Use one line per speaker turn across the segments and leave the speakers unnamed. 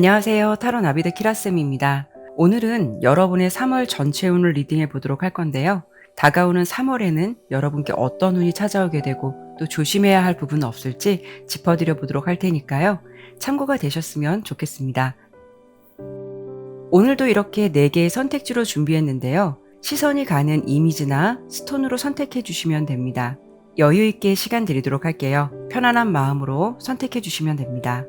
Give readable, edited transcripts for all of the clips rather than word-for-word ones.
안녕하세요. 타로 나비드 키라쌤입니다. 오늘은 여러분의 3월 전체 운을 리딩해 보도록 할 건데요. 다가오는 3월에는 여러분께 어떤 운이 찾아오게 되고 또 조심해야 할 부분은 없을지 짚어드려 보도록 할 테니까요. 참고가 되셨으면 좋겠습니다. 오늘도 이렇게 4개의 선택지로 준비했는데요. 시선이 가는 이미지나 스톤으로 선택해 주시면 됩니다. 여유 있게 시간 드리도록 할게요. 편안한 마음으로 선택해 주시면 됩니다.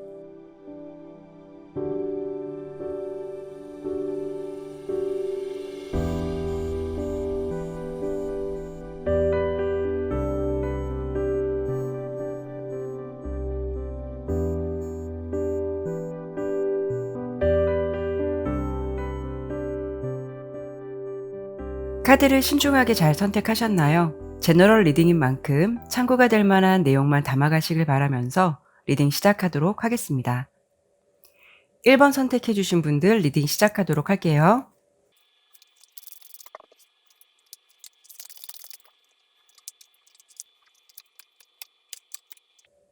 카드를 신중하게 잘 선택하셨나요? 제너럴 리딩인 만큼 참고가 될 만한 내용만 담아가시길 바라면서 리딩 시작하도록 하겠습니다. 1번 선택해주신 분들 리딩 시작하도록 할게요.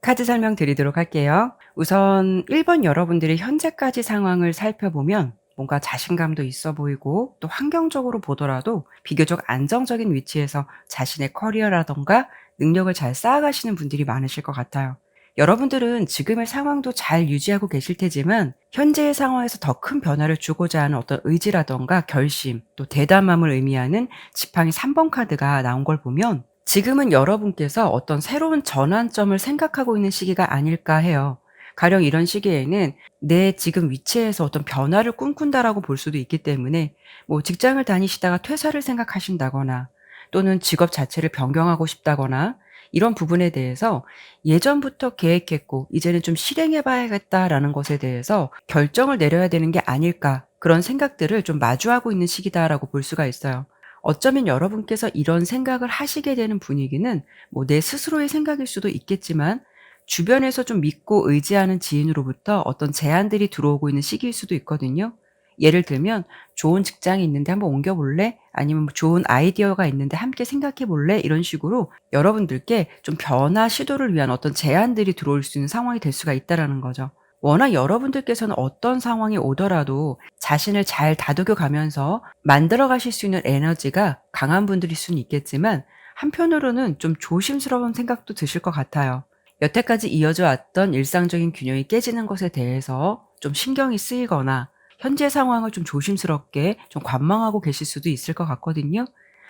카드 설명 드리도록 할게요. 우선 1번 여러분들의 현재까지 상황을 살펴보면 뭔가 자신감도 있어 보이고 또 환경적으로 보더라도 비교적 안정적인 위치에서 자신의 커리어라던가 능력을 잘 쌓아가시는 분들이 많으실 것 같아요. 여러분들은 지금의 상황도 잘 유지하고 계실 테지만 현재의 상황에서 더 큰 변화를 주고자 하는 어떤 의지라던가 결심, 또 대담함을 의미하는 지팡이 3번 카드가 나온 걸 보면 지금은 여러분께서 어떤 새로운 전환점을 생각하고 있는 시기가 아닐까 해요. 가령 이런 시기에는 내 지금 위치에서 어떤 변화를 꿈꾼다라고 볼 수도 있기 때문에 뭐 직장을 다니시다가 퇴사를 생각하신다거나 또는 직업 자체를 변경하고 싶다거나 이런 부분에 대해서 예전부터 계획했고 이제는 좀 실행해 봐야겠다라는 것에 대해서 결정을 내려야 되는 게 아닐까, 그런 생각들을 좀 마주하고 있는 시기다라고 볼 수가 있어요. 어쩌면 여러분께서 이런 생각을 하시게 되는 분위기는 뭐 내 스스로의 생각일 수도 있겠지만 주변에서 좀 믿고 의지하는 지인으로부터 어떤 제안들이 들어오고 있는 시기일 수도 있거든요. 예를 들면 "좋은 직장이 있는데 한번 옮겨 볼래?" 아니면 뭐 "좋은 아이디어가 있는데 함께 생각해 볼래?" 이런 식으로 여러분들께 좀 변화 시도를 위한 어떤 제안들이 들어올 수 있는 상황이 될 수가 있다라는 거죠. 워낙 여러분들께서는 어떤 상황이 오더라도 자신을 잘 다독여 가면서 만들어 가실 수 있는 에너지가 강한 분들일 수는 있겠지만 한편으로는 좀 조심스러운 생각도 드실 것 같아요. 여태까지 이어져 왔던 일상적인 균형이 깨지는 것에 대해서 좀 신경이 쓰이거나 현재 상황을 좀 조심스럽게 좀 관망하고 계실 수도 있을 것 같거든요.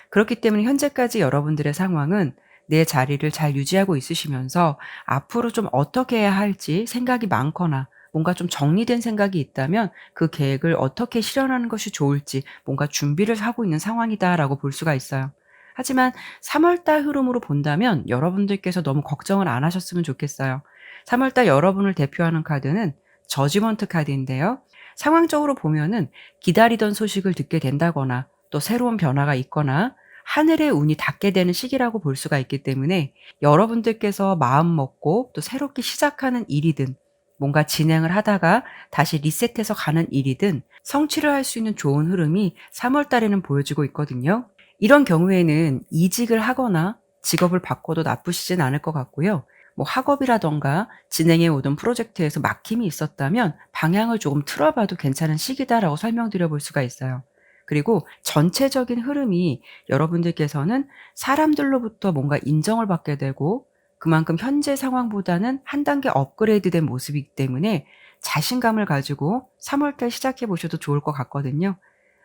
그렇기 때문에 현재까지 여러분들의 상황은 내 자리를 잘 유지하고 있으시면서 앞으로 좀 어떻게 해야 할지 생각이 많거나 뭔가 좀 정리된 생각이 있다면 그 계획을 어떻게 실현하는 것이 좋을지 뭔가 준비를 하고 있는 상황이다라고 볼 수가 있어요. 하지만 3월 달 흐름으로 본다면 여러분들께서 너무 걱정을 안 하셨으면 좋겠어요. 3월 달 여러분을 대표하는 카드는 저지먼트 카드인데요. 상황적으로 보면은 기다리던 소식을 듣게 된다거나 또 새로운 변화가 있거나 하늘의 운이 닿게 되는 시기라고 볼 수가 있기 때문에 여러분들께서 마음 먹고 또 새롭게 시작하는 일이든 뭔가 진행을 하다가 다시 리셋해서 가는 일이든 성취를 할 수 있는 좋은 흐름이 3월 달에는 보여지고 있거든요. 이런 경우에는 이직을 하거나 직업을 바꿔도 나쁘시진 않을 것 같고요. 뭐 학업이라던가 진행해 오던 프로젝트에서 막힘이 있었다면 방향을 조금 틀어 봐도 괜찮은 시기다라고 설명드려 볼 수가 있어요. 그리고 전체적인 흐름이 여러분들께서는 사람들로부터 뭔가 인정을 받게 되고 그만큼 현재 상황보다는 한 단계 업그레이드된 모습이기 때문에 자신감을 가지고 3월 달 시작해 보셔도 좋을 것 같거든요.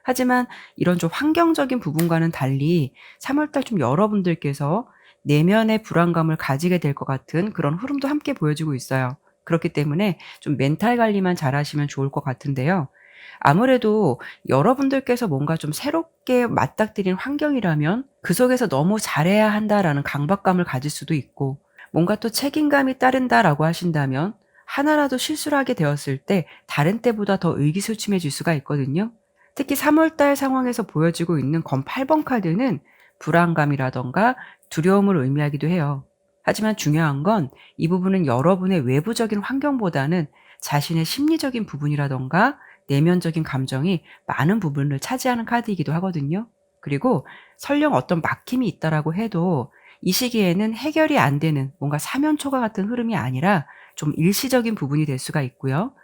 하지만 이런 좀 환경적인 부분과는 달리 3월 달 좀 여러분들께서 내면의 불안감을 가지게 될 것 같은 그런 흐름도 함께 보여지고 있어요. 그렇기 때문에 좀 멘탈 관리만 잘하시면 좋을 것 같은데요. 아무래도 여러분들께서 뭔가 좀 새롭게 맞닥뜨린 환경이라면 그 속에서 '너무 잘해야 한다.'라는 강박감을 가질 수도 있고, 뭔가 또 '책임감이 따른다.'라고 하신다면 하나라도 실수를 하게 되었을 때 다른 때보다 더 의기소침해질 수가 있거든요. 특히 3월 달 상황에서 보여지고 있는 검 8번 카드는 불안감이라든가 두려움을 의미하기도 해요. 하지만 중요한 건 이 부분은 여러분의 외부적인 환경보다는 자신의 심리적인 부분이라든가 내면적인 감정이 많은 부분을 차지하는 카드이기도 하거든요. 그리고 설령 어떤 막힘이 있다라고 해도 이 시기에는 해결이 안 되는 뭔가 사면초가 같은 흐름이 아니라 좀 일시적인 부분이 될 수가 있고요.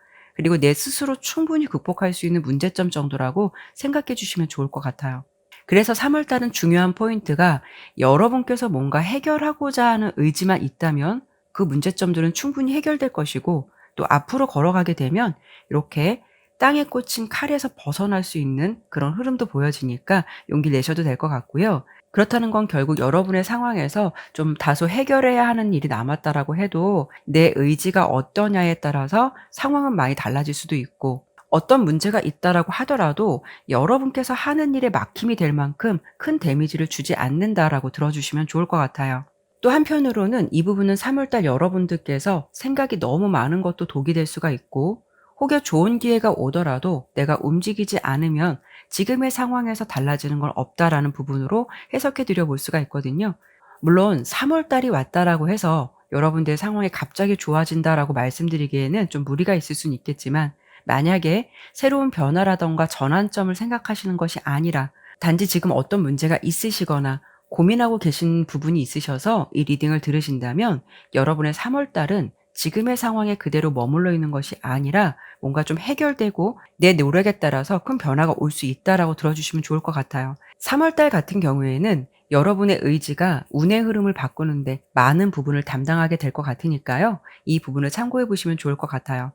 그리고 내 스스로 충분히 극복할 수 있는 문제점 정도라고 생각해 주시면 좋을 것 같아요. 그래서 3월 달은 중요한 포인트가 여러분께서 뭔가 해결하고자 하는 의지만 있다면 그 문제점들은 충분히 해결될 것이고, 또 앞으로 걸어가게 되면 이렇게 땅에 꽂힌 칼에서 벗어날 수 있는 그런 흐름도 보여지니까 용기 내셔도 될 것 같고요. 그렇다는 건 결국 여러분의 상황에서 좀 다소 해결해야 하는 일이 남았다라고 해도 내 의지가 어떠냐에 따라서 상황은 많이 달라질 수도 있고, 어떤 문제가 있다라고 하더라도 여러분께서 하는 일에 막힘이 될 만큼 큰 데미지를 주지 않는다라고 들어주시면 좋을 것 같아요. 또 한편으로는 이 부분은 3월 달 여러분들께서 생각이 너무 많은 것도 독이 될 수가 있고, 혹여 좋은 기회가 오더라도 내가 움직이지 않으면 지금의 상황에서 달라지는 건 없다라는 부분으로 해석해 드려 볼 수가 있거든요. 물론 3월 달이 왔다라고 해서 여러분들의 상황이 갑자기 좋아진다라고 말씀드리기에는 좀 무리가 있을 수는 있겠지만, 만약에 새로운 변화라던가 전환점을 생각하시는 것이 아니라 단지 지금 어떤 문제가 있으시거나 고민하고 계신 부분이 있으셔서 이 리딩을 들으신다면, 여러분의 3월 달은 지금의 상황에 그대로 머물러 있는 것이 아니라 뭔가 좀 해결되고 내 노력에 따라서 큰 변화가 올 수 있다라고 들어주시면 좋을 것 같아요. 3월 달 같은 경우에는 여러분의 의지가 운의 흐름을 바꾸는데 많은 부분을 담당하게 될 것 같으니까요. 이 부분을 참고해 보시면 좋을 것 같아요.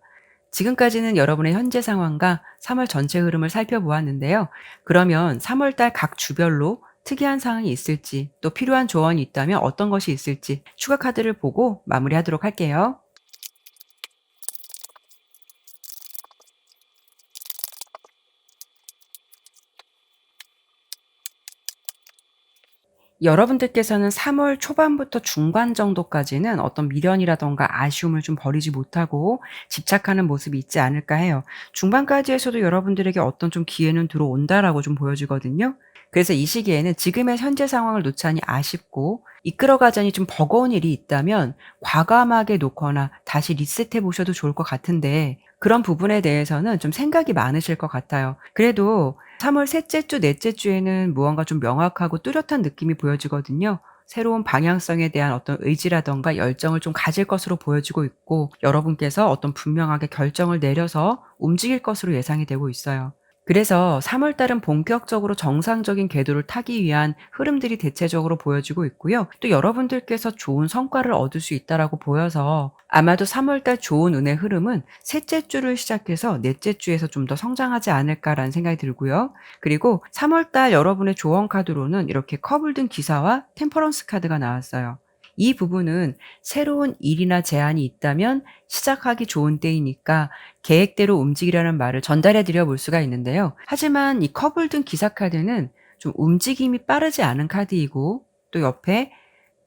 지금까지는 여러분의 현재 상황과 3월 전체 흐름을 살펴보았는데요. 그러면 3월 달 각 주별로 특이한 사항이 있을지, 또 필요한 조언이 있다면 어떤 것이 있을지 추가 카드를 보고 마무리하도록 할게요. 여러분들께서는 3월 초반부터 중반 정도까지는 어떤 미련이라던가 아쉬움을 좀 버리지 못하고 집착하는 모습이 있지 않을까 해요. 중반까지에서도 여러분들에게 어떤 좀 기회는 들어온다라고 좀 보여지거든요. 그래서 이 시기에는 지금의 현재 상황을 놓자니 아쉽고 이끌어가자니 좀 버거운 일이 있다면 과감하게 놓거나 다시 리셋해 보셔도 좋을 것 같은데, 그런 부분에 대해서는 좀 생각이 많으실 것 같아요. 그래도 3월 셋째 주, 넷째 주에는 무언가 좀 명확하고 뚜렷한 느낌이 보여지거든요. 새로운 방향성에 대한 어떤 의지라던가 열정을 좀 가질 것으로 보여지고 있고, 여러분께서 어떤 분명하게 결정을 내려서 움직일 것으로 예상이 되고 있어요. 그래서 3월 달은 본격적으로 정상적인 궤도를 타기 위한 흐름들이 대체적으로 보여지고 있고요. 또 여러분들께서 좋은 성과를 얻을 수 있다라고 보여서 아마도 3월 달 좋은 운의 흐름은 셋째 주를 시작해서 넷째 주에서 좀 더 성장하지 않을까라는 생각이 들고요. 그리고 3월 달 여러분의 조언 카드로는 이렇게 컵을 든 기사와 템퍼런스 카드가 나왔어요. 이 부분은 새로운 일이나 제안이 있다면 시작하기 좋은 때이니까 계획대로 움직이라는 말을 전달해 드려 볼 수가 있는데요. 하지만 이 컵을 든 기사 카드는 좀 움직임이 빠르지 않은 카드이고, 또 옆에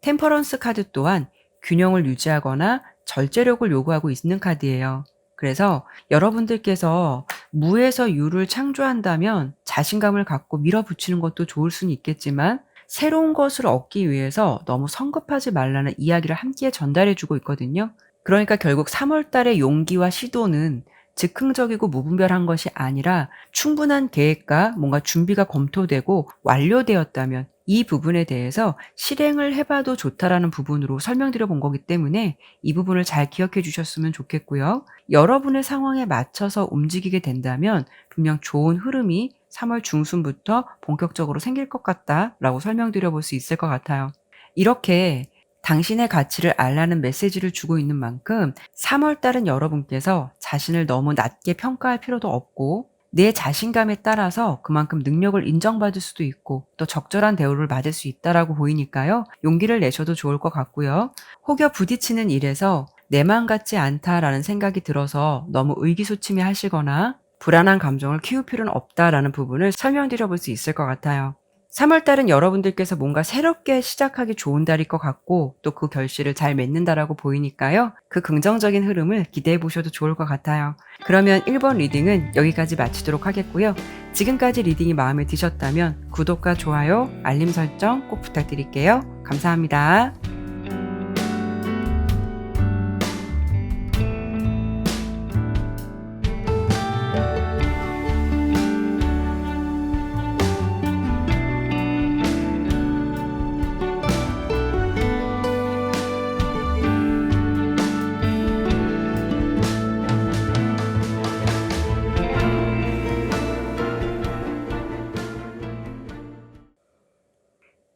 템퍼런스 카드 또한 균형을 유지하거나 절제력을 요구하고 있는 카드예요. 그래서 여러분들께서 무에서 유를 창조한다면 자신감을 갖고 밀어붙이는 것도 좋을 수는 있겠지만, 새로운 것을 얻기 위해서 너무 성급하지 말라는 이야기를 함께 전달해 주고 있거든요. 그러니까 결국 3월 달의 용기와 시도는 즉흥적이고 무분별한 것이 아니라 충분한 계획과 뭔가 준비가 검토되고 완료되었다면 이 부분에 대해서 실행을 해봐도 좋다라는 부분으로 설명드려 본 거기 때문에 이 부분을 잘 기억해 주셨으면 좋겠고요. 여러분의 상황에 맞춰서 움직이게 된다면 분명 좋은 흐름이 3월 중순부터 본격적으로 생길 것 같다라고 설명드려 볼 수 있을 것 같아요. 이렇게 당신의 가치를 알라는 메시지를 주고 있는 만큼 3월 달은 여러분께서 자신을 너무 낮게 평가할 필요도 없고, 내 자신감에 따라서 그만큼 능력을 인정받을 수도 있고 또 적절한 대우를 받을 수 있다라고 보이니까요. 용기를 내셔도 좋을 것 같고요. 혹여 부딪히는 일에서 내 맘 같지 않다라는 생각이 들어서 너무 의기소침해 하시거나 불안한 감정을 키울 필요는 없다라는 부분을 설명드려 볼 수 있을 것 같아요. 3월 달은 여러분들께서 뭔가 새롭게 시작하기 좋은 달일 것 같고, 또 그 결실을 잘 맺는다라고 보이니까요. 그 긍정적인 흐름을 기대해 보셔도 좋을 것 같아요. 그러면 1번 리딩은 여기까지 마치도록 하겠고요. 지금까지 리딩이 마음에 드셨다면 구독과 좋아요, 알림 설정 꼭 부탁드릴게요. 감사합니다.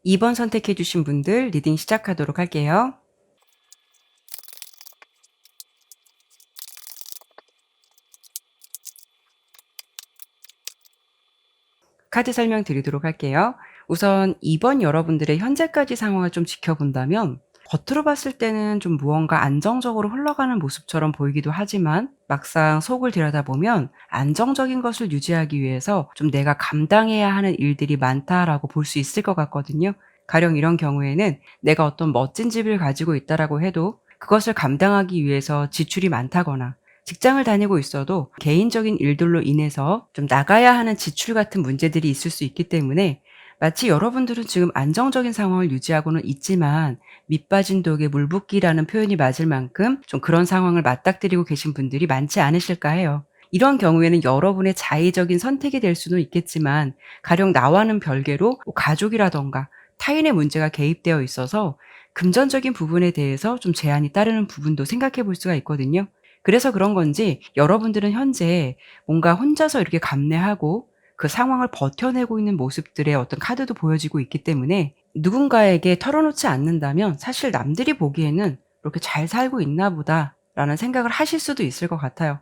2번 선택해 주신 분들 리딩 시작하도록 할게요. 카드 설명드리도록 할게요. 우선 2번 여러분들의 현재까지 상황을 좀 지켜본다면 겉으로 봤을 때는 좀 무언가 안정적으로 흘러가는 모습처럼 보이기도 하지만 막상 속을 들여다보면 안정적인 것을 유지하기 위해서 좀 '내가 감당해야 하는 일들이 많다.'라고 볼 수 있을 것 같거든요. 가령 이런 경우에는 내가 어떤 멋진 집을 가지고 있다라고 해도 그것을 감당하기 위해서 지출이 많다거나, 직장을 다니고 있어도 개인적인 일들로 인해서 좀 나가야 하는 지출 같은 문제들이 있을 수 있기 때문에 마치 여러분들은 지금 안정적인 상황을 유지하고는 있지만 밑 빠진 독에 물 붓기라는 표현이 맞을 만큼 좀 그런 상황을 맞닥뜨리고 계신 분들이 많지 않으실까 해요. 이런 경우에는 여러분의 자의적인 선택이 될 수는 있겠지만 가령 나와는 별개로 뭐 가족이라던가 타인의 문제가 개입되어 있어서 금전적인 부분에 대해서 좀 제한이 따르는 부분도 생각해 볼 수가 있거든요. 그래서 그런 건지 여러분들은 현재 뭔가 혼자서 이렇게 감내하고 그 상황을 버텨내고 있는 모습들의 어떤 카드도 보여지고 있기 때문에 누군가에게 털어놓지 않는다면 사실 남들이 보기에는 '이렇게 잘 살고 있나 보다.'라는 생각을 하실 수도 있을 것 같아요.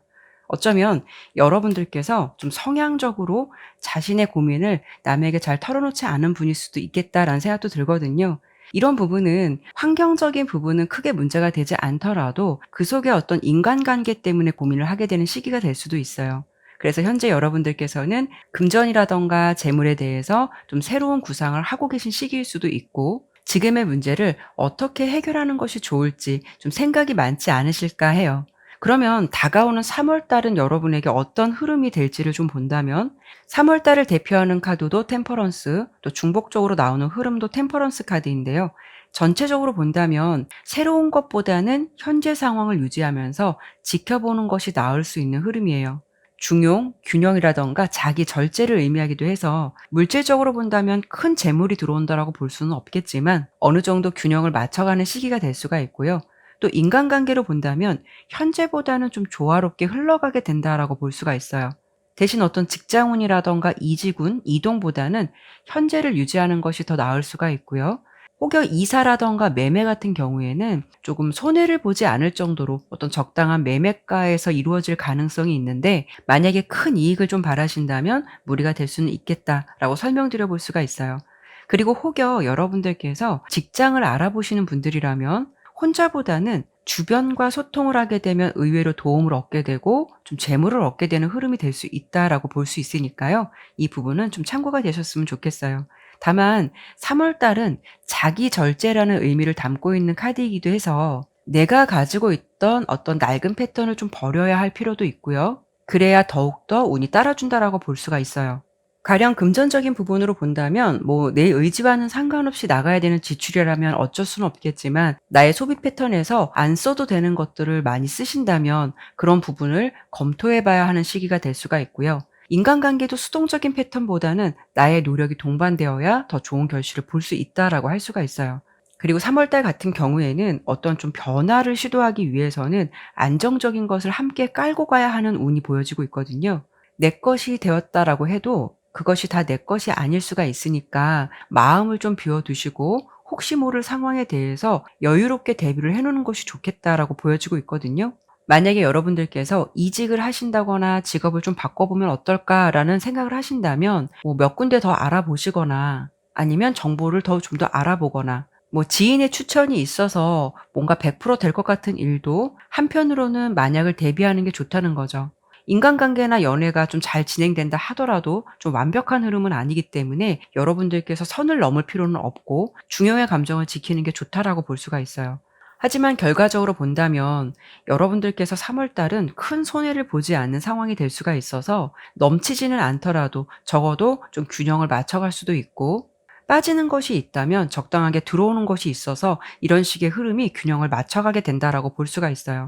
어쩌면 여러분들께서 좀 성향적으로 자신의 고민을 남에게 잘 털어놓지 않은 분일 수도 있겠다라는 생각도 들거든요. 이런 부분은 환경적인 부분은 크게 문제가 되지 않더라도 그 속에 어떤 인간관계 때문에 고민을 하게 되는 시기가 될 수도 있어요. 그래서 현재 여러분들께서는 금전이라든가 재물에 대해서 좀 새로운 구상을 하고 계신 시기일 수도 있고, 지금의 문제를 어떻게 해결하는 것이 좋을지 좀 생각이 많지 않으실까 해요. 그러면 다가오는 3월 달은 여러분에게 어떤 흐름이 될지를 좀 본다면 3월 달을 대표하는 카드도 템퍼런스, 또 중복적으로 나오는 흐름도 템퍼런스 카드인데요. 전체적으로 본다면 새로운 것보다는 현재 상황을 유지하면서 지켜보는 것이 나을 수 있는 흐름이에요. 중용, 균형이라던가 자기 절제를 의미하기도 해서 물질적으로 본다면 큰 재물이 들어온다라고 볼 수는 없겠지만 어느 정도 균형을 맞춰가는 시기가 될 수가 있고요. 또 인간관계로 본다면 현재보다는 좀 조화롭게 흘러가게 된다라고 볼 수가 있어요. 대신 어떤 직장운이라던가 이직운, 이동보다는 현재를 유지하는 것이 더 나을 수가 있고요. 혹여 이사라던가 매매 같은 경우에는 조금 손해를 보지 않을 정도로 어떤 적당한 매매가에서 이루어질 가능성이 있는데, 만약에 큰 이익을 좀 바라신다면 무리가 될 수는 있겠다라고 설명드려 볼 수가 있어요. 그리고 혹여 여러분들께서 직장을 알아보시는 분들이라면 혼자보다는 주변과 소통을 하게 되면 의외로 도움을 얻게 되고 좀 재물을 얻게 되는 흐름이 될 수 있다라고 볼 수 있으니까요. 이 부분은 좀 참고가 되셨으면 좋겠어요. 다만 3월 달은 자기 절제라는 의미를 담고 있는 카드이기도 해서 내가 가지고 있던 어떤 낡은 패턴을 좀 버려야 할 필요도 있고요. 그래야 더욱더 운이 따라준다라고 볼 수가 있어요. 가령 금전적인 부분으로 본다면 뭐 내 의지와는 상관없이 나가야 되는 지출이라면 어쩔 수는 없겠지만 나의 소비 패턴에서 안 써도 되는 것들을 많이 쓰신다면 그런 부분을 검토해 봐야 하는 시기가 될 수가 있고요. 인간관계도 수동적인 패턴보다는 나의 노력이 동반되어야 더 좋은 결실을 볼 수 있다라고 할 수가 있어요. 그리고 3월 달 같은 경우에는 어떤 좀 변화를 시도하기 위해서는 안정적인 것을 함께 깔고 가야 하는 운이 보여지고 있거든요. 내 것이 되었다라고 해도 그것이 다 내 것이 아닐 수가 있으니까 마음을 좀 비워 두시고 혹시 모를 상황에 대해서 여유롭게 대비를 해 놓는 것이 좋겠다라고 보여지고 있거든요. 만약에 여러분들께서 '이직을 하신다거나 직업을 좀 바꿔보면 어떨까.'라는 생각을 하신다면 뭐 몇 군데 더 알아보시거나 아니면 정보를 더 좀 더 알아보거나, 뭐 지인의 추천이 있어서 뭔가 100% 될 것 같은 일도 한편으로는 만약을 대비하는 게 좋다는 거죠. 인간관계나 연애가 좀 잘 진행된다 하더라도 좀 완벽한 흐름은 아니기 때문에 여러분들께서 선을 넘을 필요는 없고 중요의 감정을 지키는 게 좋다라고 볼 수가 있어요. 하지만 결과적으로 본다면 여러분들께서 3월 달은 큰 손해를 보지 않는 상황이 될 수가 있어서 넘치지는 않더라도 적어도 좀 균형을 맞춰갈 수도 있고, 빠지는 것이 있다면 적당하게 들어오는 것이 있어서 이런 식의 흐름이 균형을 맞춰가게 된다라고 볼 수가 있어요.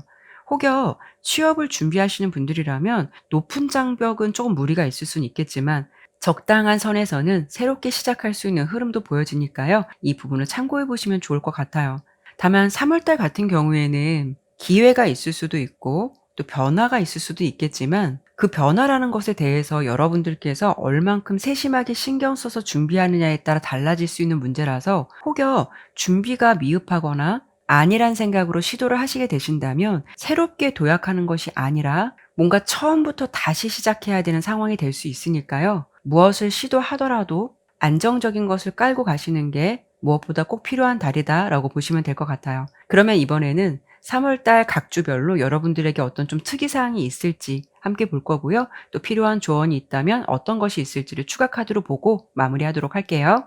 혹여 취업을 준비하시는 분들이라면 높은 장벽은 조금 무리가 있을 수는 있겠지만 적당한 선에서는 새롭게 시작할 수 있는 흐름도 보여지니까요. 이 부분을 참고해 보시면 좋을 것 같아요. 다만 3월 달 같은 경우에는 기회가 있을 수도 있고 또 변화가 있을 수도 있겠지만 그 변화라는 것에 대해서 여러분들께서 얼만큼 세심하게 신경 써서 준비하느냐에 따라 달라질 수 있는 문제라서, 혹여 준비가 미흡하거나 아니란 생각으로 시도를 하시게 되신다면 새롭게 도약하는 것이 아니라 뭔가 처음부터 다시 시작해야 되는 상황이 될 수 있으니까요. 무엇을 시도하더라도 안정적인 것을 깔고 가시는 게 무엇보다 꼭 필요한 달이다라고 보시면 될 것 같아요. 그러면 이번에는 3월 달 각 주별로 여러분들에게 어떤 좀 특이사항이 있을지 함께 볼 거고요. 또 필요한 조언이 있다면 어떤 것이 있을지를 추가 카드로 보고 마무리하도록 할게요.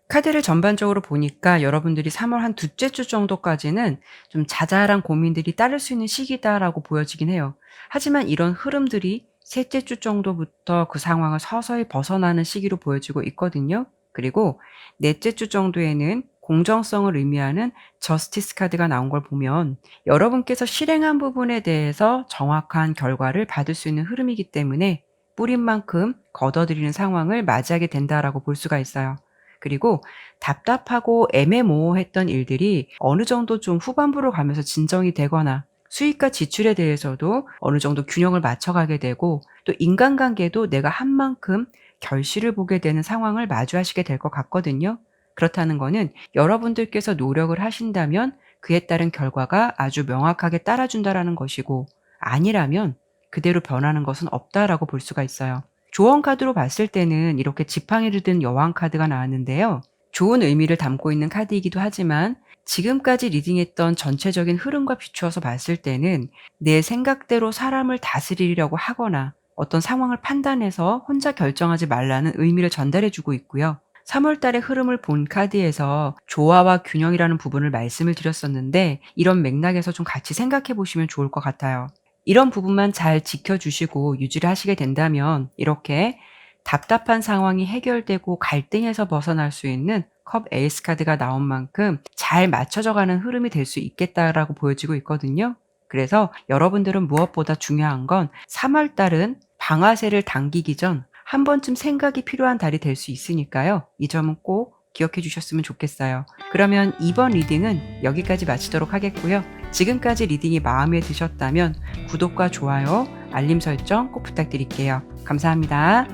카드를 전반적으로 보니까 여러분들이 3월 한 둘째 주 정도까지는 좀 자잘한 고민들이 따를 수 있는 시기다라고 보여지긴 해요. 하지만 이런 흐름들이 셋째 주 정도부터 그 상황을 서서히 벗어나는 시기로 보여지고 있거든요. 그리고 넷째 주 정도에는 공정성을 의미하는 저스티스 카드가 나온 걸 보면 여러분께서 실행한 부분에 대해서 정확한 결과를 받을 수 있는 흐름이기 때문에 뿌린 만큼 걷어들이는 상황을 맞이하게 된다라고 볼 수가 있어요. 그리고 답답하고 애매모호했던 일들이 어느 정도 좀 후반부로 가면서 진정이 되거나 수입과 지출에 대해서도 어느 정도 균형을 맞춰가게 되고, 또 인간관계도 내가 한 만큼 결실을 보게 되는 상황을 마주하시게 될 것 같거든요. 그렇다는 거는 여러분들께서 노력을 하신다면 그에 따른 결과가 아주 명확하게 따라준다라는 것이고, 아니라면 그대로 변하는 것은 없다라고 볼 수가 있어요. 조언 카드로 봤을 때는 이렇게 지팡이를 든 여왕 카드가 나왔는데요. 좋은 의미를 담고 있는 카드이기도 하지만 지금까지 리딩했던 전체적인 흐름과 비추어서 봤을 때는 내 생각대로 사람을 다스리려고 하거나 어떤 상황을 판단해서 혼자 결정하지 말라는 의미를 전달해 주고 있고요. 3월 달의 흐름을 본 카드에서 조화와 균형이라는 부분을 말씀을 드렸었는데, 이런 맥락에서 좀 같이 생각해 보시면 좋을 것 같아요. 이런 부분만 잘 지켜주시고 유지를 하시게 된다면 이렇게 답답한 상황이 해결되고 갈등에서 벗어날 수 있는 컵 에이스 카드가 나온 만큼 잘 맞춰져 가는 흐름이 될 수 있겠다라고 보여지고 있거든요. 그래서 여러분들은 무엇보다 중요한 건 3월 달은 방아쇠를 당기기 전 한 번쯤 생각이 필요한 달이 될 수 있으니까요. 이 점은 꼭 기억해 주셨으면 좋겠어요. 그러면 이번 리딩은 여기까지 마치도록 하겠고요. 지금까지 리딩이 마음에 드셨다면 구독과 좋아요, 알림 설정 꼭 부탁드릴게요. 감사합니다.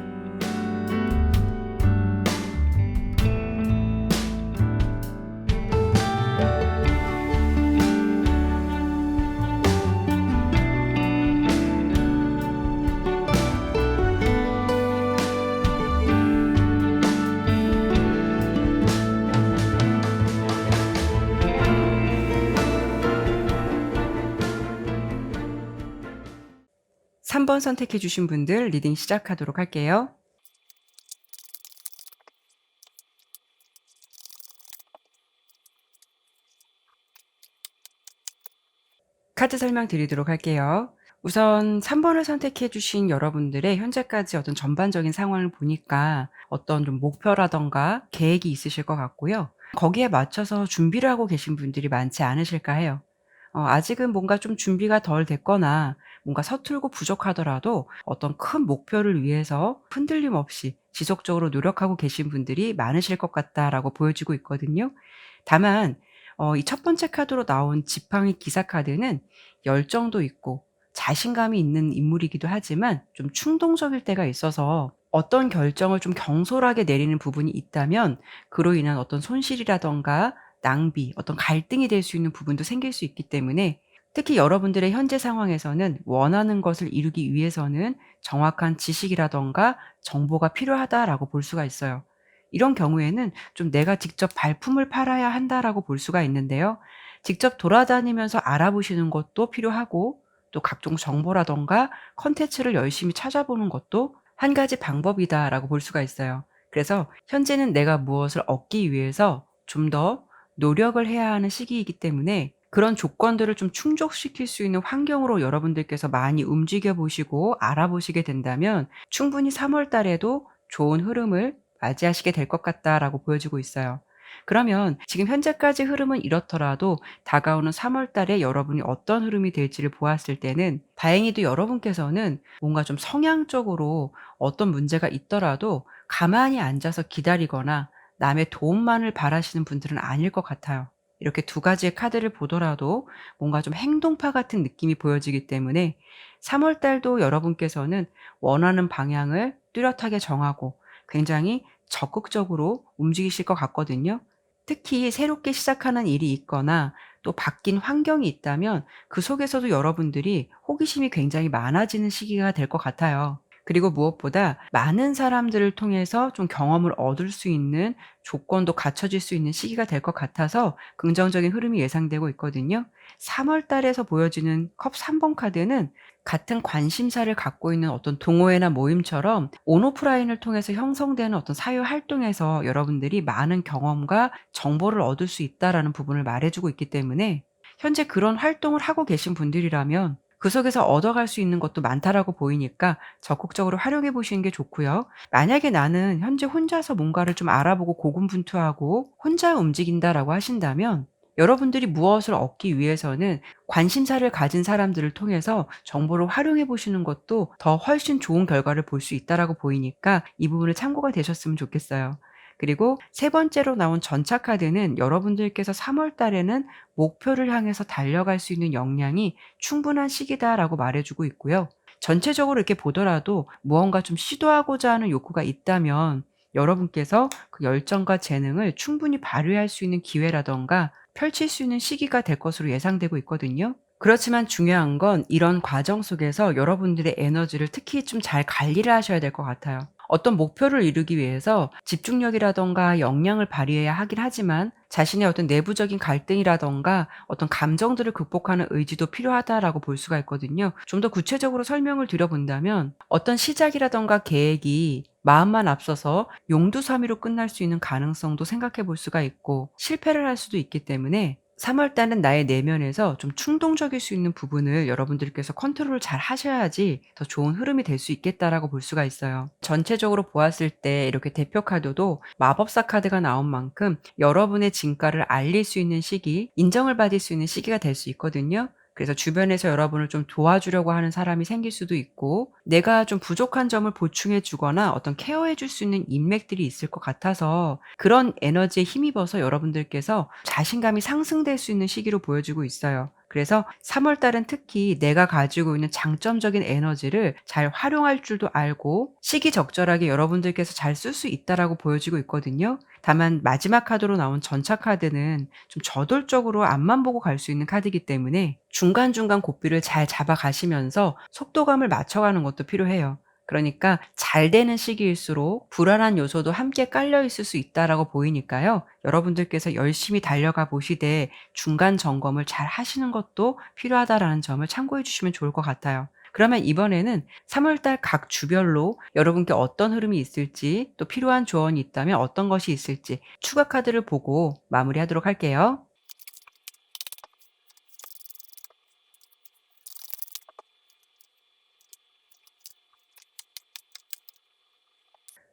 3번 선택해 주신 분들 리딩 시작하도록 할게요. 카드 설명드리도록 할게요. 우선 3번을 선택해 주신 여러분들의 현재까지 어떤 전반적인 상황을 보니까 어떤 좀 목표라든가 계획이 있으실 것 같고요. 거기에 맞춰서 준비를 하고 계신 분들이 많지 않으실까 해요. 아직은 뭔가 좀 준비가 덜 됐거나 뭔가 서툴고 부족하더라도 어떤 큰 목표를 위해서 흔들림 없이 지속적으로 노력하고 계신 분들이 많으실 것 같다라고 보여지고 있거든요. 다만 이 첫 번째 카드로 나온 지팡이 기사 카드는 열정도 있고 자신감이 있는 인물이기도 하지만 좀 충동적일 때가 있어서 어떤 결정을 좀 경솔하게 내리는 부분이 있다면 그로 인한 어떤 손실이라든가 낭비, 어떤 갈등이 될 수 있는 부분도 생길 수 있기 때문에, 특히 여러분들의 현재 상황에서는 원하는 것을 이루기 위해서는 정확한 지식이라든가 정보가 필요하다라고 볼 수가 있어요. 이런 경우에는 좀 '내가 직접 발품을 팔아야 한다.'라고 볼 수가 있는데요. 직접 돌아다니면서 알아보시는 것도 필요하고, 또 각종 정보라든가 콘텐츠를 열심히 찾아보는 것도 한 가지 방법이다라고 볼 수가 있어요. 그래서 현재는 내가 무엇을 얻기 위해서 좀 더 노력을 해야 하는 시기이기 때문에 그런 조건들을 좀 충족시킬 수 있는 환경으로 여러분들께서 많이 움직여 보시고 알아보시게 된다면 충분히 3월 달에도 좋은 흐름을 맞이하시게 될 것 같다라고 보여지고 있어요. 그러면 지금 현재까지 흐름은 이렇더라도 다가오는 3월 달에 여러분이 어떤 흐름이 될지를 보았을 때는 다행히도 여러분께서는 뭔가 좀 성향적으로 어떤 문제가 있더라도 가만히 앉아서 기다리거나 남의 도움만을 바라시는 분들은 아닐 것 같아요. 이렇게 두 가지의 카드를 보더라도 뭔가 좀 행동파 같은 느낌이 보여지기 때문에 3월 달도 여러분께서는 원하는 방향을 뚜렷하게 정하고 굉장히 적극적으로 움직이실 것 같거든요. 특히 새롭게 시작하는 일이 있거나 또 바뀐 환경이 있다면 그 속에서도 여러분들이 호기심이 굉장히 많아지는 시기가 될 것 같아요. 그리고 무엇보다 많은 사람들을 통해서 좀 경험을 얻을 수 있는 조건도 갖춰질 수 있는 시기가 될 것 같아서 긍정적인 흐름이 예상되고 있거든요. 3월 달에서 보여지는 컵 3번 카드는 같은 관심사를 갖고 있는 어떤 동호회나 모임처럼 온오프라인을 통해서 형성되는 어떤 사회 활동에서 여러분들이 많은 경험과 정보를 얻을 수 있다라는 부분을 말해 주고 있기 때문에 현재 그런 활동을 하고 계신 분들이라면 그 속에서 얻어갈 수 있는 것도 많다라고 보이니까 적극적으로 활용해 보시는 게 좋고요. 만약에 '나는 현재 혼자서 뭔가를 좀 알아보고 고군분투하고 혼자 움직인다.'라고 하신다면 여러분들이 무엇을 얻기 위해서는 관심사를 가진 사람들을 통해서 정보를 활용해 보시는 것도 더 훨씬 좋은 결과를 볼 수 있다라고 보이니까 이 부분을 참고가 되셨으면 좋겠어요. 그리고 세 번째로 나온 전차 카드는 여러분들께서 3월 달에는 목표를 향해서 달려갈 수 있는 역량이 충분한 시기다라고 말해 주고 있고요. 전체적으로 이렇게 보더라도 무언가 좀 시도하고자 하는 욕구가 있다면 여러분께서 그 열정과 재능을 충분히 발휘할 수 있는 기회라든가 펼칠 수 있는 시기가 될 것으로 예상되고 있거든요. 그렇지만 중요한 건 이런 과정 속에서 여러분들의 에너지를 특히 좀 잘 관리를 하셔야 될 것 같아요. 어떤 목표를 이루기 위해서 집중력이라든가 역량을 발휘해야 하긴 하지만 자신의 어떤 내부적인 갈등이라든가 어떤 감정들을 극복하는 의지도 필요하다라고 볼 수가 있거든요. 좀 더 구체적으로 설명을 드려 본다면 어떤 시작이라든가 계획이 마음만 앞서서 용두사미로 끝날 수 있는 가능성도 생각해 볼 수가 있고 실패를 할 수도 있기 때문에 3월 달은 나의 내면에서 좀 충동적일 수 있는 부분을 여러분들께서 컨트롤을 잘 하셔야지 더 좋은 흐름이 될 수 있겠다라고 볼 수가 있어요. 전체적으로 보았을 때 이렇게 대표 카드도 마법사 카드가 나온 만큼 여러분의 진가를 알릴 수 있는 시기, 인정을 받을 수 있는 시기가 될 수 있거든요. 그래서 주변에서 여러분을 좀 도와주려고 하는 사람이 생길 수도 있고 내가 좀 부족한 점을 보충해 주거나 어떤 케어해 줄 수 있는 인맥들이 있을 것 같아서 그런 에너지에 힘입어서 여러분들께서 자신감이 상승될 수 있는 시기로 보여지고 있어요. 그래서 3월 달은 특히 내가 가지고 있는 장점적인 에너지를 잘 활용할 줄도 알고 시기적절하게 여러분들께서 잘 쓸 수 있다라고 보여지고 있거든요. 다만 마지막 카드로 나온 전차 카드는 좀 저돌적으로 앞만 보고 갈 수 있는 카드이기 때문에 중간중간 고삐를 잘 잡아 가시면서 속도감을 맞춰가는 것도 필요해요. 그러니까 잘 되는 시기일수록 불안한 요소도 함께 깔려 있을 수 있다라고 보이니까요. 여러분들께서 열심히 달려가 보시되 중간 점검을 잘 하시는 것도 필요하다라는 점을 참고해 주시면 좋을 것 같아요. 그러면 이번에는 3월 달 각 주별로 여러분께 어떤 흐름이 있을지 또 필요한 조언이 있다면 어떤 것이 있을지 추가 카드를 보고 마무리하도록 할게요.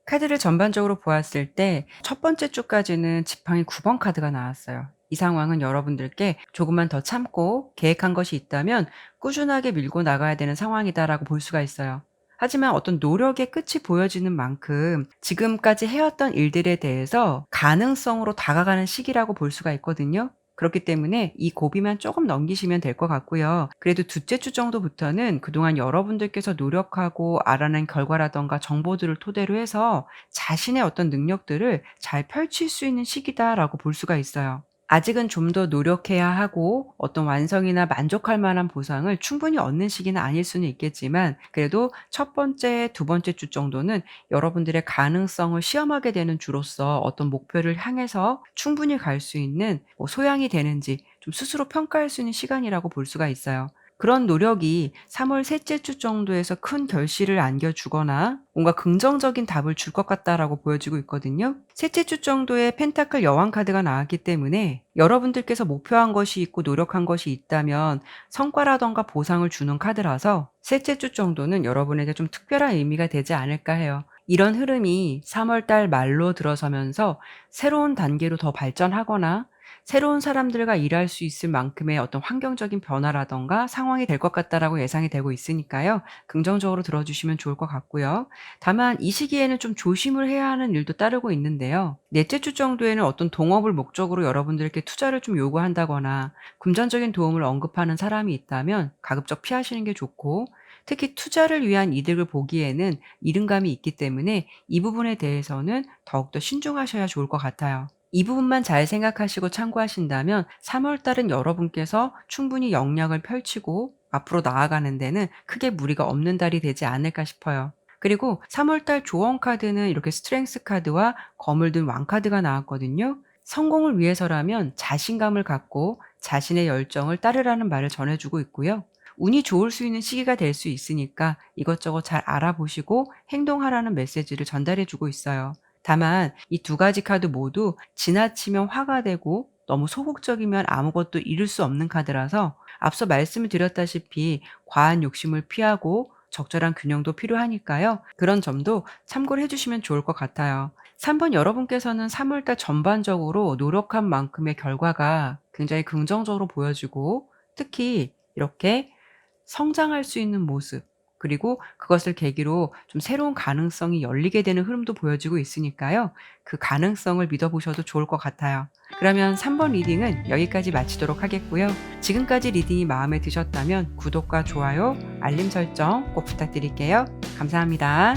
카드를 전반적으로 보았을 때 첫 번째 주까지는 지팡이 9번 카드가 나왔어요. 이 상황은 여러분들께 조금만 더 참고 계획한 것이 있다면 꾸준하게 밀고 나가야 되는 상황이다라고 볼 수가 있어요. 하지만 어떤 노력의 끝이 보여지는 만큼 지금까지 해왔던 일들에 대해서 가능성으로 다가가는 시기라고 볼 수가 있거든요. 그렇기 때문에 이 고비만 조금 넘기시면 될 것 같고요. 그래도 둘째 주 정도부터는 그동안 여러분들께서 노력하고 알아낸 결과라든가 정보들을 토대로 해서 자신의 어떤 능력들을 잘 펼칠 수 있는 시기다라고 볼 수가 있어요. 아직은 좀 더 노력해야 하고 어떤 완성이나 만족할 만한 보상을 충분히 얻는 시기는 아닐 수는 있겠지만 그래도 첫 번째, 두 번째 주 정도는 여러분들의 가능성을 시험하게 되는 주로서 어떤 목표를 향해서 충분히 갈 수 있는 소양이 되는지 좀 스스로 평가할 수 있는 시간이라고 볼 수가 있어요. 그런 노력이 3월 셋째 주 정도에서 큰 결실을 안겨주거나 뭔가 긍정적인 답을 줄 것 같다라고 보여지고 있거든요. 셋째 주 정도에 펜타클 여왕 카드가 나왔기 때문에 여러분들께서 목표한 것이 있고 노력한 것이 있다면 성과라든가 보상을 주는 카드라서 셋째 주 정도는 여러분에게 좀 특별한 의미가 되지 않을까 해요. 이런 흐름이 3월 달 말로 들어서면서 새로운 단계로 더 발전하거나 새로운 사람들과 일할 수 있을 만큼의 어떤 환경적인 변화라든가 상황이 될 것 같다라고 예상이 되고 있으니까요. 긍정적으로 들어주시면 좋을 것 같고요. 다만 이 시기에는 좀 조심을 해야 하는 일도 따르고 있는데요. 넷째 주 정도에는 어떤 동업을 목적으로 여러분들께 투자를 좀 요구한다거나 금전적인 도움을 언급하는 사람이 있다면 가급적 피하시는 게 좋고, 특히 투자를 위한 이득을 보기에는 이른감이 있기 때문에 이 부분에 대해서는 더욱더 신중하셔야 좋을 것 같아요. 이 부분만 잘 생각하시고 참고하신다면 3월 달은 여러분께서 충분히 역량을 펼치고 앞으로 나아가는 데는 크게 무리가 없는 달이 되지 않을까 싶어요. 그리고 3월 달 조언 카드는 이렇게 스트렝스 카드와 검을 든 왕 카드가 나왔거든요. 성공을 위해서라면 자신감을 갖고 자신의 열정을 따르라는 말을 전해주고 있고요. 운이 좋을 수 있는 시기가 될 수 있으니까 이것저것 잘 알아보시고 행동하라는 메시지를 전달해 주고 있어요. 다만 이 두 가지 카드 모두 지나치면 화가 되고 너무 소극적이면 아무것도 이룰 수 없는 카드라서 앞서 말씀을 드렸다시피 과한 욕심을 피하고 적절한 균형도 필요하니까요. 그런 점도 참고를 해 주시면 좋을 것 같아요. 3번 여러분께서는 3월 달 전반적으로 노력한 만큼의 결과가 굉장히 긍정적으로 보여지고, 특히 이렇게 성장할 수 있는 모습, 그리고 그것을 계기로 좀 새로운 가능성이 열리게 되는 흐름도 보여지고 있으니까요. 그 가능성을 믿어 보셔도 좋을 것 같아요. 그러면 3번 리딩은 여기까지 마치도록 하겠고요. 지금까지 리딩이 마음에 드셨다면 구독과 좋아요, 알림 설정 꼭 부탁드릴게요. 감사합니다.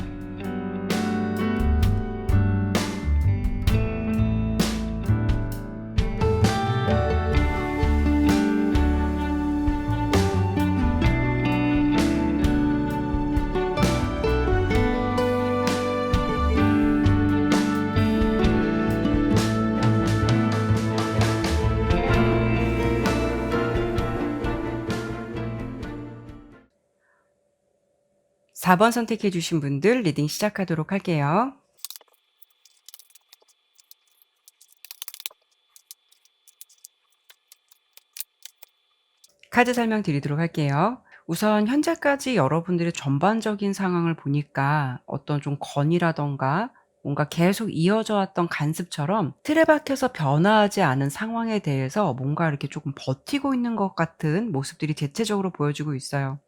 4번 선택해 주신 분들 리딩 시작하도록 할게요. 카드 설명드리도록 할게요. 우선 현재까지 여러분들의 전반적인 상황을 보니까 어떤 좀 건의라든가 뭔가 계속 이어져 왔던 간습처럼 틀에 박혀서 변화하지 않은 상황에 대해서 뭔가 이렇게 조금 버티고 있는 것 같은 모습들이 대체적으로 보여지고 있어요.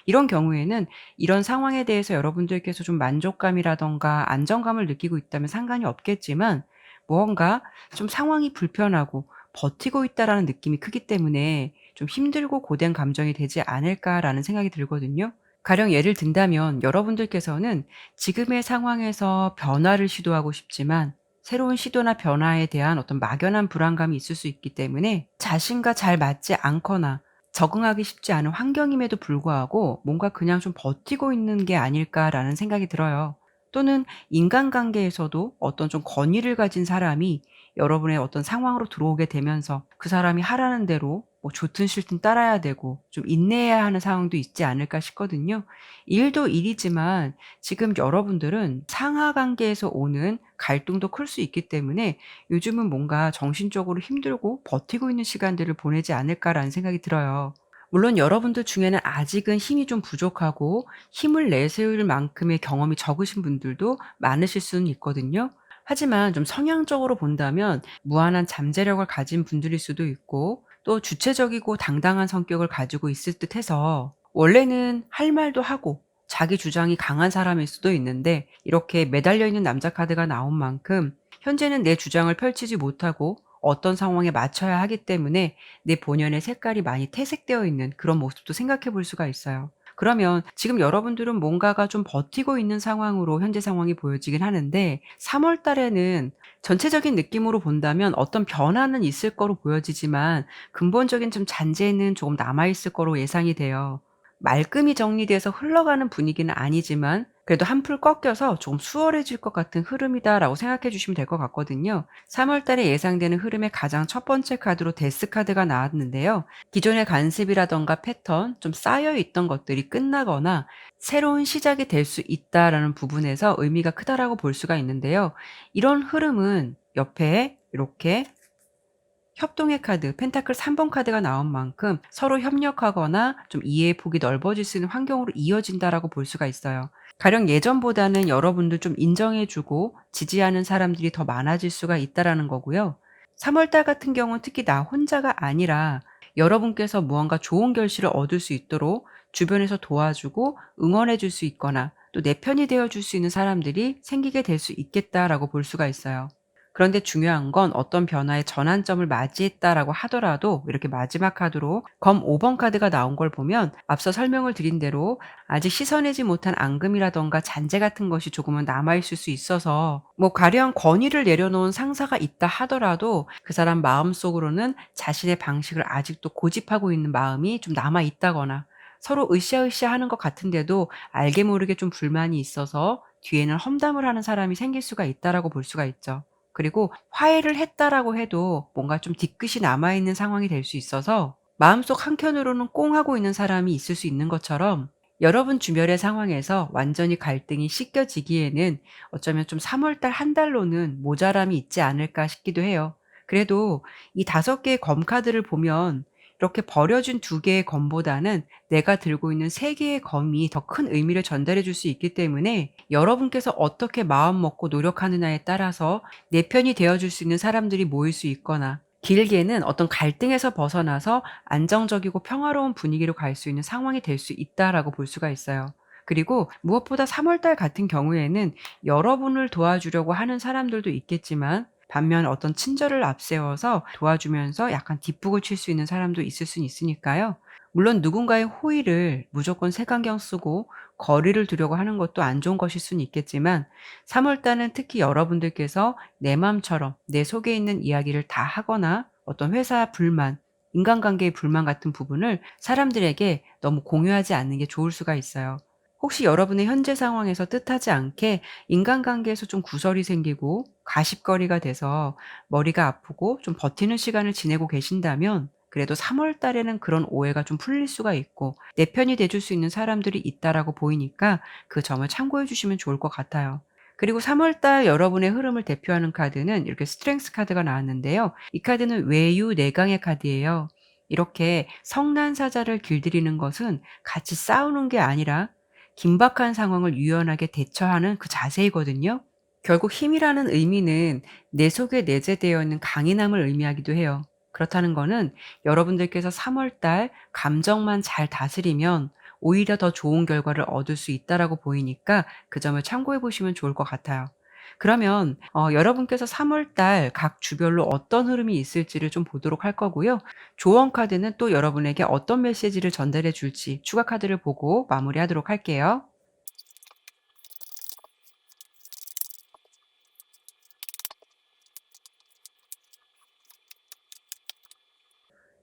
이런 경우에는 이런 상황에 대해서 여러분들께서 좀 만족감이라든가 안정감을 느끼고 있다면 상관이 없겠지만, 무언가 좀 상황이 불편하고 버티고 있다라는 느낌이 크기 때문에 좀 힘들고 고된 감정이 되지 않을까라는 생각이 들거든요. 가령 예를 든다면 여러분들께서는 지금의 상황에서 변화를 시도하고 싶지만 새로운 시도나 변화에 대한 어떤 막연한 불안감이 있을 수 있기 때문에 자신과 잘 맞지 않거나 적응하기 쉽지 않은 환경임에도 불구하고 뭔가 그냥 좀 버티고 있는 게 아닐까라는 생각이 들어요. 또는 인간관계에서도 어떤 좀 권위를 가진 사람이 여러분의 어떤 상황으로 들어오게 되면서 그 사람이 하라는 대로 뭐 좋든 싫든 따라야 되고 좀 인내해야 하는 상황도 있지 않을까 싶거든요. 일도 일이지만 지금 여러분들은 상하 관계에서 오는 갈등도 클 수 있기 때문에 요즘은 뭔가 정신적으로 힘들고 버티고 있는 시간들을 보내지 않을까라는 생각이 들어요. 물론 여러분들 중에는 아직은 힘이 좀 부족하고 힘을 내세울 만큼의 경험이 적으신 분들도 많으실 수는 있거든요. 하지만 좀 성향적으로 본다면 무한한 잠재력을 가진 분들일 수도 있고, 또 주체적이고 당당한 성격을 가지고 있을 듯해서 원래는 할 말도 하고 자기 주장이 강한 사람일 수도 있는데, 이렇게 매달려 있는 남자 카드가 나온 만큼 현재는 내 주장을 펼치지 못하고 어떤 상황에 맞춰야 하기 때문에 내 본연의 색깔이 많이 퇴색되어 있는 그런 모습도 생각해 볼 수가 있어요. 그러면 지금 여러분들은 뭔가가 좀 버티고 있는 상황으로 현재 상황이 보여지긴 하는데, 3월 달에는 전체적인 느낌으로 본다면 어떤 변화는 있을 거로 보여지지만 근본적인 좀 잔재는 조금 남아 있을 거로 예상이 돼요. 말끔히 정리돼서 흘러가는 분위기는 아니지만 그래도 한풀 꺾여서 좀 수월해질 것 같은 흐름이다라고 생각해 주시면 될 것 같거든요. 3월 달에 예상되는 흐름의 가장 첫 번째 카드로 데스 카드가 나왔는데요. 기존의 간습이라든가 패턴, 좀 쌓여 있던 것들이 끝나거나 새로운 시작이 될 수 있다라는 부분에서 의미가 크다라고 볼 수가 있는데요. 이런 흐름은 옆에 이렇게 협동의 카드, 펜타클 3번 카드가 나온 만큼 서로 협력하거나 좀 이해의 폭이 넓어질 수 있는 환경으로 이어진다라고 볼 수가 있어요. 가령 예전보다는 여러분들 좀 인정해 주고 지지하는 사람들이 더 많아질 수가 있다라는 거고요. 3월 달 같은 경우는 특히 나 혼자가 아니라 여러분께서 무언가 좋은 결실을 얻을 수 있도록 주변에서 도와주고 응원해 줄 수 있거나 또 내 편이 되어 줄 수 있는 사람들이 생기게 될 수 있겠다라고 볼 수가 있어요. 그런데 중요한 건 어떤 변화의 전환점을 맞이했다라고 하더라도 이렇게 마지막 카드로 검 5번 카드가 나온 걸 보면 앞서 설명을 드린 대로 아직 씻어내지 못한 앙금이라든가 잔재 같은 것이 조금은 남아 있을 수 있어서 뭐 가령 권위를 내려놓은 상사가 있다 하더라도 그 사람 마음속으로는 자신의 방식을 아직도 고집하고 있는 마음이 좀 남아 있다거나 서로 으쌰으쌰 하는 것 같은데도 알게 모르게 좀 불만이 있어서 뒤에는 험담을 하는 사람이 생길 수가 있다라고 볼 수가 있죠. 그리고 화해를 했다라고 해도 뭔가 좀 뒤끝이 남아 있는 상황이 될 수 있어서 마음속 한켠으로는 꽁하고 있는 사람이 있을 수 있는 것처럼 여러분 주변의 상황에서 완전히 갈등이 씻겨지기에는 어쩌면 좀 3월 달 한 달로는 모자람이 있지 않을까 싶기도 해요. 그래도 이 5개의 검 카드를 보면 이렇게 버려진 2 개의 검보다는 내가 들고 있는 3 개의 검이 더 큰 의미를 전달해 줄 수 있기 때문에 여러분께서 어떻게 마음 먹고 노력하느냐에 따라서 내 편이 되어 줄 수 있는 사람들이 모일 수 있거나 길게는 어떤 갈등에서 벗어나서 안정적이고 평화로운 분위기로 갈 수 있는 상황이 될 수 있다라고 볼 수가 있어요. 그리고 무엇보다 3월 달 같은 경우에는 여러분을 도와주려고 하는 사람들도 있겠지만 반면 어떤 친절을 앞세워서 도와주면서 약간 뒷북을 칠 수 있는 사람도 있을 수는 있으니까요. 물론 누군가의 호의를 무조건 색안경 쓰고 거리를 두려고 하는 것도 안 좋은 것일 수는 있겠지만 3월 달은 특히 여러분들께서 내 맘처럼 내 속에 있는 이야기를 다 하거나 어떤 회사 불만, 인간관계의 불만 같은 부분을 사람들에게 너무 공유하지 않는 게 좋을 수가 있어요. 혹시 여러분의 현재 상황에서 뜻하지 않게 인간관계에서 좀 구설이 생기고 가십거리가 돼서 머리가 아프고 좀 버티는 시간을 지내고 계신다면 그래도 3월 달에는 그런 오해가 좀 풀릴 수가 있고 내 편이 돼줄 수 있는 사람들이 있다라고 보이니까 그 점을 참고해 주시면 좋을 것 같아요. 그리고 3월 달 여러분의 흐름을 대표하는 카드는 이렇게 스트렝스 카드가 나왔는데요. 이 카드는 외유내강의 카드예요. 이렇게 성난사자를 길들이는 것은 같이 싸우는 게 아니라 긴박한 상황을 유연하게 대처하는 그 자세이거든요. 결국 힘이라는 의미는 내 속에 내재되어 있는 강인함을 의미하기도 해요. 그렇다는 거는 여러분들께서 3월 달 감정만 잘 다스리면 오히려 더 좋은 결과를 얻을 수 있다라고 보이니까 그 점을 참고해 보시면 좋을 것 같아요. 그러면 여러분께서 3월 달 각 주별로 어떤 흐름이 있을지를 좀 보도록 할 거고요. 조언 카드는 또 여러분에게 어떤 메시지를 전달해 줄지 추가 카드를 보고 마무리하도록 할게요.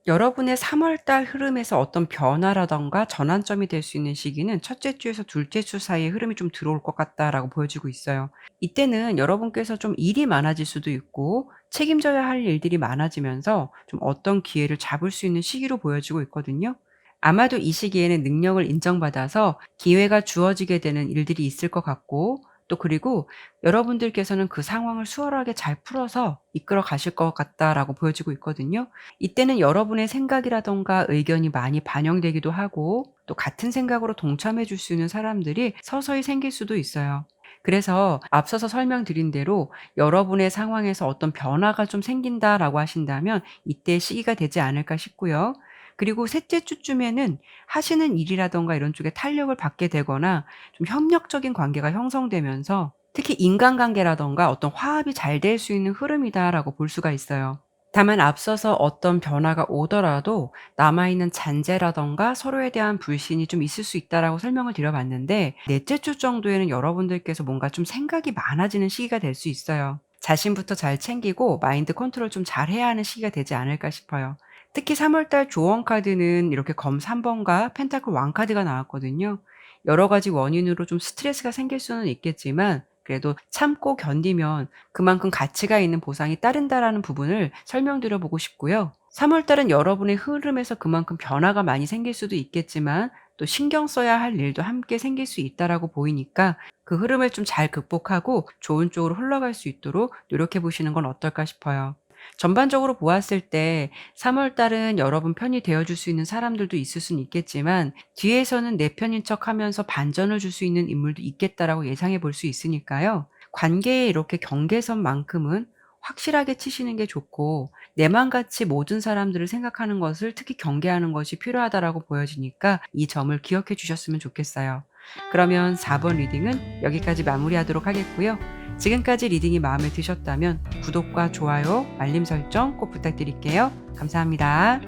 여러분의 3월 달 흐름에서 어떤 변화라든가 전환점이 될 수 있는 시기는 첫째 주에서 둘째 주 사이에 흐름이 좀 들어올 것 같다라고 보여지고 있어요. 이때는 여러분께서 좀 일이 많아질 수도 있고 책임져야 할 일들이 많아지면서 좀 어떤 기회를 잡을 수 있는 시기로 보여지고 있거든요. 아마도 이 시기에는 능력을 인정받아서 기회가 주어지게 되는 일들이 있을 것 같고 또 그리고 여러분들께서는 그 상황을 수월하게 잘 풀어서 이끌어 가실 것 같다라고 보여지고 있거든요. 이때는 여러분의 생각이라든가 의견이 많이 반영되기도 하고 또 같은 생각으로 동참해 줄 수 있는 사람들이 서서히 생길 수도 있어요. 그래서 앞서서 설명드린 대로 여러분의 상황에서 어떤 변화가 좀 생긴다라고 하신다면 이때 시기가 되지 않을까 싶고요. 그리고 셋째 주쯤에는 하시는 일이라든가 이런 쪽에 탄력을 받게 되거나 좀 협력적인 관계가 형성되면서 특히 인간관계라든가 어떤 화합이 잘 될 수 있는 흐름이다라고 볼 수가 있어요. 다만 앞서서 어떤 변화가 오더라도 남아있는 잔재라든가 서로에 대한 불신이 좀 있을 수 있다라고 설명을 드려 봤는데 넷째 주 정도에는 여러분들께서 뭔가 좀 생각이 많아지는 시기가 될 수 있어요. 자신부터 잘 챙기고 마인드 컨트롤 좀 잘해야 하는 시기가 되지 않을까 싶어요. 특히 3월 달 조언 카드는 이렇게 검 3 번과 펜타클 왕 카드가 나왔거든요. 여러 가지 원인으로 좀 스트레스가 생길 수는 있겠지만 그래도 참고 견디면 그만큼 가치가 있는 보상이 따른다라는 부분을 설명드려 보고 싶고요. 3월 달은 여러분의 흐름에서 그만큼 변화가 많이 생길 수도 있겠지만 또 신경 써야 할 일도 함께 생길 수 있다라고 보이니까 그 흐름을 좀 잘 극복하고 좋은 쪽으로 흘러갈 수 있도록 노력해 보시는 건 어떨까 싶어요. 전반적으로 보았을 때 3월 달은 여러분 편이 되어 줄 수 있는 사람들도 있을 수는 있겠지만 뒤에서는 내 편인 척하면서 반전을 줄 수 있는 인물도 있겠다라고 예상해 볼 수 있으니까요. 관계에 이렇게 경계선만큼은 확실하게 치시는 게 좋고 내 맘같이 모든 사람들을 생각하는 것을 특히 경계하는 것이 필요하다라고 보여지니까 이 점을 기억해 주셨으면 좋겠어요. 그러면 4번 리딩은 여기까지 마무리하도록 하겠고요. 지금까지 리딩이 마음에 드셨다면 구독과 좋아요, 알림 설정 꼭 부탁드릴게요. 감사합니다.